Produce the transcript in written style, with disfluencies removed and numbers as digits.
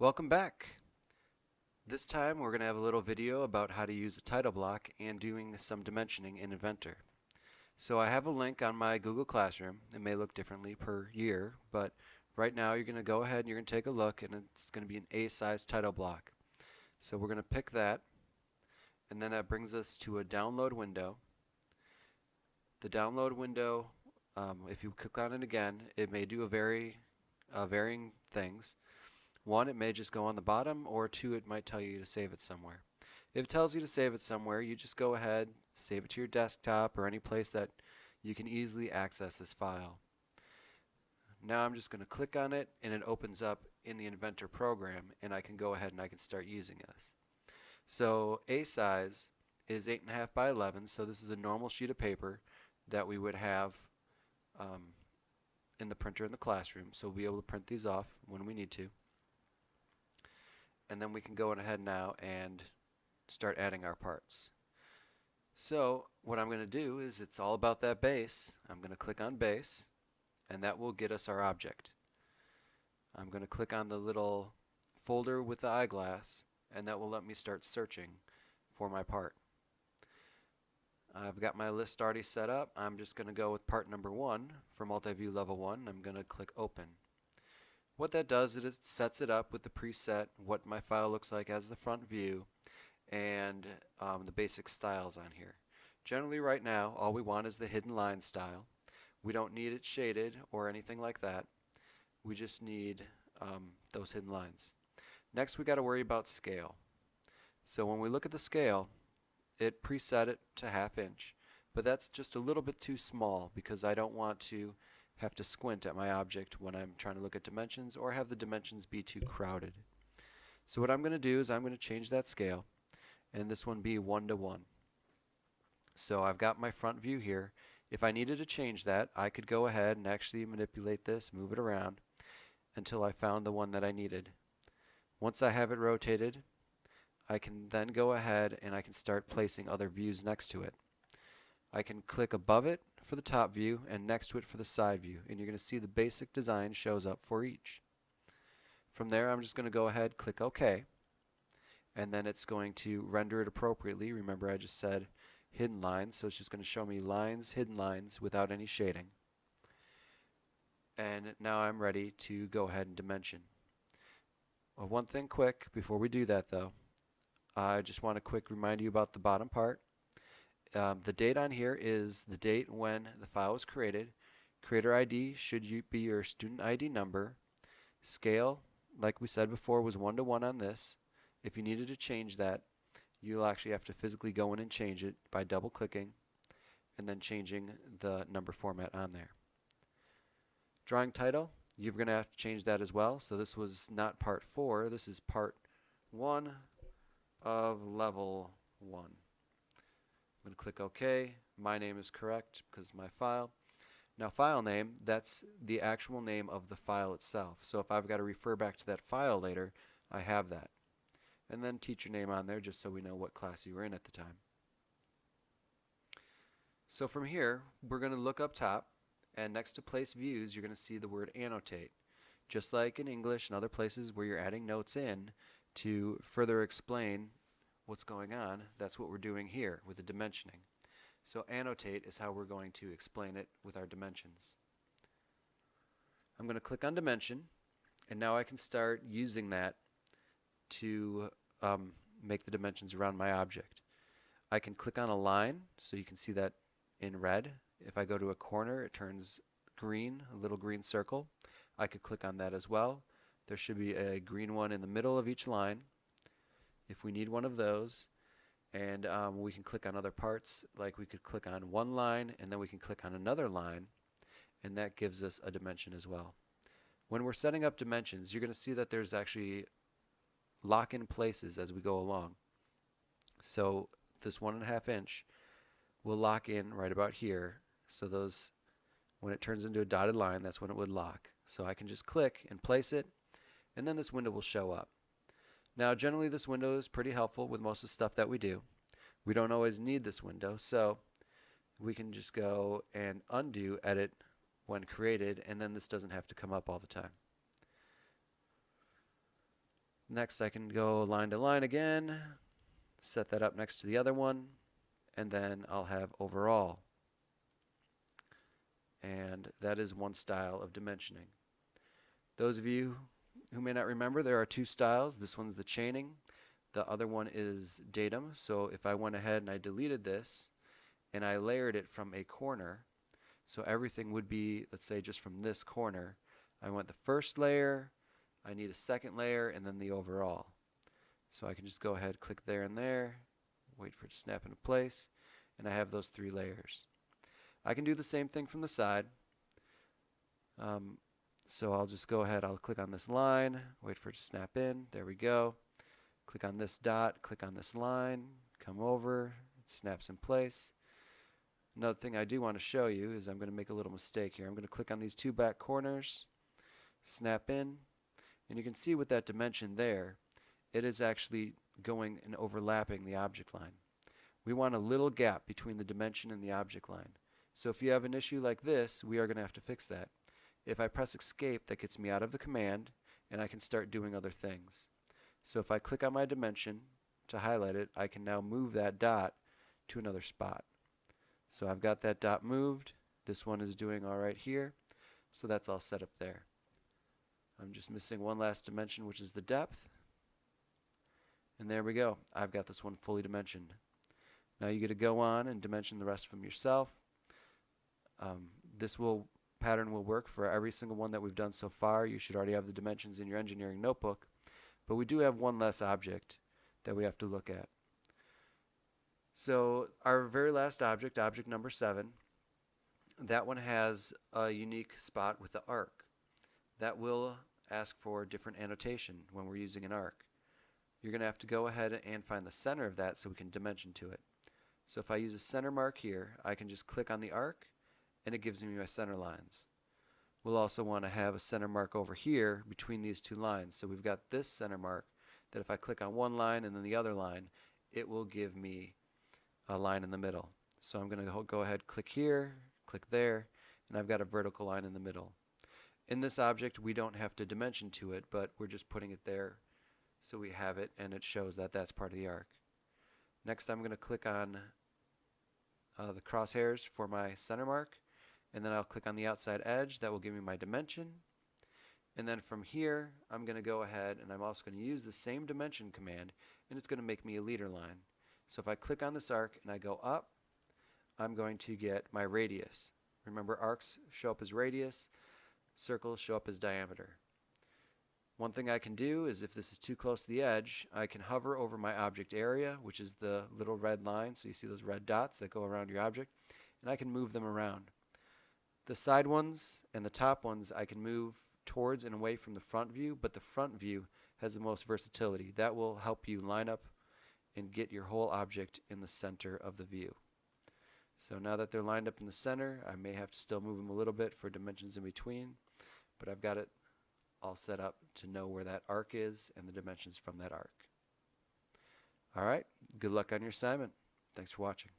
Welcome back. This time we're going to have a little video about how to use a title block and doing some dimensioning in Inventor. So I have a link on my Google Classroom. It may look differently per year, but right now you're going to go ahead and you're going to take a look, and it's going to be an A-size title block. So we're going to pick that, and then that brings us to a download window. The download window, if you click on it again, it may do varying things. One, it may just go on the bottom, or two, it might tell you to save it somewhere. If it tells you to save it somewhere, you just go ahead, save it to your desktop or any place that you can easily access this file. Now I'm just going to click on it, and it opens up in the Inventor program, and I can go ahead and I can start using this. So A size is 8.5 by 11, so this is a normal sheet of paper that we would have in the printer in the classroom, so we'll be able to print these off when we need to. And then we can go ahead now and start adding our parts. So what I'm going to do is, it's all about that base. I'm going to click on base, and that will get us our object. I'm going to click on the little folder with the eyeglass, and that will let me start searching for my part. I've got my list already set up. I'm just going to go with part number 1 for Multiview Level 1. I'm going to click Open. What that does is it sets it up with the preset, what my file looks like as the front view, and the basic styles on here. Generally right now, all we want is the hidden line style. We don't need it shaded or anything like that. We just need those hidden lines. Next, we got to worry about scale. So when we look at the scale, it preset it to 1/2 inch, but that's just a little bit too small because I don't want to have to squint at my object when I'm trying to look at dimensions or have the dimensions be too crowded. So what I'm going to do is I'm going to change that scale, and this one be 1:1. So I've got my front view here. If I needed to change that, I could go ahead and actually manipulate this, move it around until I found the one that I needed. Once I have it rotated, I can then go ahead and I can start placing other views next to it. I can click above it for the top view and next to it for the side view, and you're going to see the basic design shows up for each. From there, I'm just going to go ahead, click OK, and then it's going to render it appropriately. Remember, I just said hidden lines, so it's just going to show me lines, hidden lines without any shading. And now I'm ready to go ahead and dimension. Well, one thing quick before we do that though, I just want to quick remind you about the bottom part. The date on here is the date when the file was created. Creator ID should be your student ID number. Scale, like we said before, was 1:1 on this. If you needed to change that, you'll actually have to physically go in and change it by double clicking and then changing the number format on there. Drawing title, you're going to have to change that as well. So this was not part 4, this is part 1 of level 1. I'm going to click OK. My name is correct because it's my file. Now file name, that's the actual name of the file itself. So if I've got to refer back to that file later, I have that. And then teacher name on there just so we know what class you were in at the time. So from here, we're going to look up top, and next to place views, you're going to see the word annotate. Just like in English and other places where you're adding notes in to further explain what's going on, that's what we're doing here with the dimensioning. So annotate is how we're going to explain it with our dimensions. I'm going to click on dimension, and now I can start using that to make the dimensions around my object. I can click on a line, so you can see that in red. If I go to a corner, it turns green, a little green circle. I could click on that as well. There should be a green one in the middle of each line if we need one of those. And we can click on other parts, like we could click on one line and then we can click on another line, and that gives us a dimension as well. When we're setting up dimensions, you're going to see that there's actually lock-in places as we go along. So this 1.5 inch will lock in right about here. So those, when it turns into a dotted line, that's when it would lock. So I can just click and place it, and then this window will show up. Now generally this window is pretty helpful with most of the stuff that we do. We don't always need this window, so we can just go and undo edit when created, and then this doesn't have to come up all the time. Next I can go line to line again, set that up next to the other one, and then I'll have overall. And that is one style of dimensioning. Those of you who may not remember, there are two styles. This one's the chaining. The other one is datum. So if I went ahead and I deleted this and I layered it from a corner, so everything would be, let's say, just from this corner. I want the first layer, I need a second layer, and then the overall. So I can just go ahead, click there and there, wait for it to snap into place, and I have those three layers. I can do the same thing from the side. So I'll just go ahead, I'll click on this line, wait for it to snap in, there we go. Click on this dot, click on this line, come over, it snaps in place. Another thing I do want to show you is I'm going to make a little mistake here. I'm going to click on these two back corners, snap in, and you can see with that dimension there, it is actually going and overlapping the object line. We want a little gap between the dimension and the object line. So if you have an issue like this, we are going to have to fix that. If I press escape, that gets me out of the command and I can start doing other things. So if I click on my dimension to highlight it, I can now move that dot to another spot. So I've got that dot moved. This one is doing all right here. So that's all set up there. I'm just missing one last dimension, which is the depth. And there we go. I've got this one fully dimensioned. Now you get to go on and dimension the rest from yourself. This pattern will work for every single one that we've done so far. You should already have the dimensions in your engineering notebook. But we do have one less object that we have to look at. So our very last object, object number 7, that one has a unique spot with the arc. That will ask for different annotation when we're using an arc. You're going to have to go ahead and find the center of that so we can dimension to it. So if I use a center mark here, I can just click on the arc and it gives me my center lines. We'll also want to have a center mark over here between these two lines. So we've got this center mark that if I click on one line and then the other line, it will give me a line in the middle. So I'm going to go ahead, click here, click there, and I've got a vertical line in the middle. In this object, we don't have to dimension to it, but we're just putting it there so we have it and it shows that that's part of the arc. Next, I'm going to click on the crosshairs for my center mark, and then I'll click on the outside edge. That will give me my dimension. And then from here, I'm going to go ahead and I'm also going to use the same dimension command, and it's going to make me a leader line. So if I click on this arc and I go up, I'm going to get my radius. Remember, arcs show up as radius, circles show up as diameter. One thing I can do is if this is too close to the edge, I can hover over my object area, which is the little red line. So you see those red dots that go around your object, and I can move them around. The side ones and the top ones I can move towards and away from the front view, but the front view has the most versatility. That will help you line up and get your whole object in the center of the view. So now that they're lined up in the center, I may have to still move them a little bit for dimensions in between, but I've got it all set up to know where that arc is and the dimensions from that arc. All right, good luck on your assignment. Thanks for watching.